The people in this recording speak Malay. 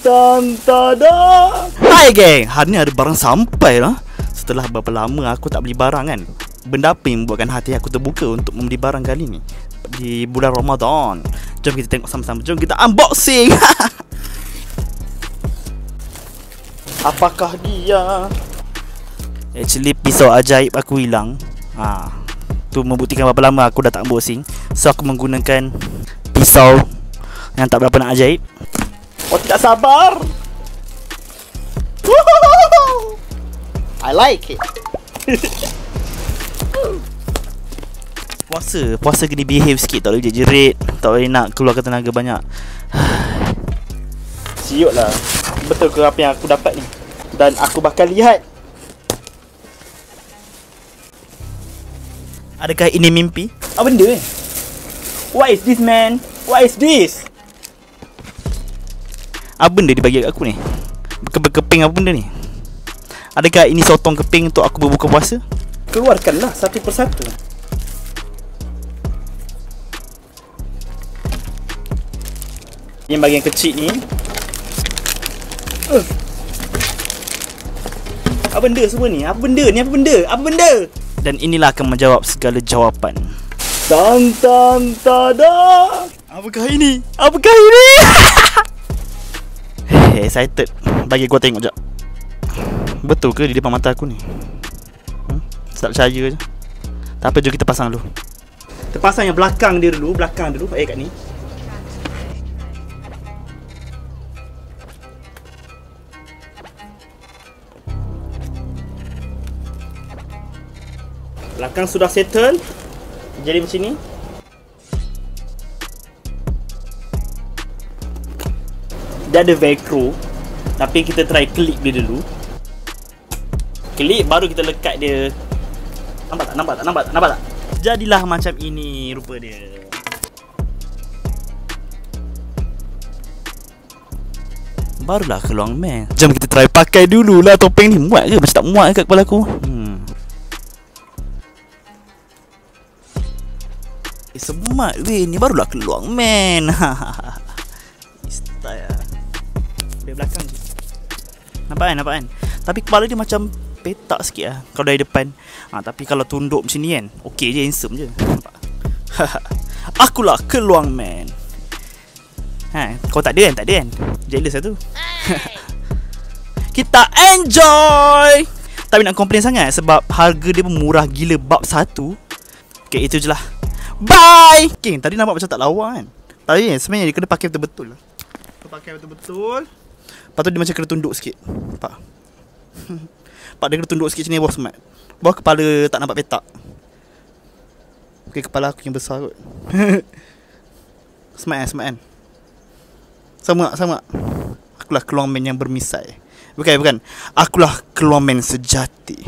Tada! Hai geng, hari ni ada barang sampai lah. Setelah berapa lama aku tak beli barang kan. Benda apa yang membuatkan hati aku terbuka untuk membeli barang kali ni di bulan Ramadan. Jom kita tengok sama-sama. Jom kita unboxing. Apakah dia? Actually pisau ajaib aku hilang. Tu membuktikan berapa lama aku dah tak unboxing. So aku menggunakan pisau yang tak berapa nak ajaib. Oh, tidak sabar. I like it. Puasa kena behave sikit. Tak boleh jerit. Tak boleh nak keluarkan tenaga banyak. Siut lah. Betul ke apa yang aku dapat ni? Dan aku bakal lihat. Adakah ini mimpi? Apa benda ni? What is this, man? What is this? Apa benda dibagi kat aku ni? Keping apa benda ni? Adakah ini sotong keping untuk aku berbuka puasa? Keluarkanlah satu persatu. Yang bahagian kecil ni. Apa benda semua ni? Apa benda ni? Apa benda? Apa benda? Dan inilah akan menjawab segala jawapan. Tada! Apakah ini? Apakah ini? Excited. Bagi gua tengok jap. Betul ke di depan mata aku ni? Tak percaya je. Tak apa, jom kita pasang dulu. Kita pasang yang belakang dia dulu. Belakang dulu. Kat ni. Belakang sudah settle. Jadi macam ni. Dia ada velcro. Tapi kita try clip dia dulu. Clip baru kita lekat dia. Nampak tak? Jadilah macam ini rupa dia. Barulah keluar, man. Jom kita try pakai dululah topeng ni. Muat ke? Macam tak muat kat kepala aku. Semat weh. Ni barulah keluar, man. Style. Dari belakang je. Nampak kan? Tapi kepala dia macam petak sikit lah kalau dari depan. Tapi kalau tunduk macam ni kan, okey je, handsome je. Nampak? Akulah keluang, man. Kau tak ada kan? Jealous lah tu. Kita enjoy. Tapi nak komplain sangat sebab harga dia pun murah gila bab satu. Okay, itu je lah. Bye. Okay, tadi nampak macam tak lawa kan. Tapi sebenarnya dia kena pakai betul-betul lah. Pakai betul-betul. Lepas tu dia macam kena tunduk sikit. Nampak? Pak dia kena tunduk sikit macam ni, bawah semat. Bawah kepala tak nampak petak. Okay, kepala aku yang besar kot. Semat kan? Sama. Akulah keluarman yang bermisai. Bukan. Akulah keluarman sejati.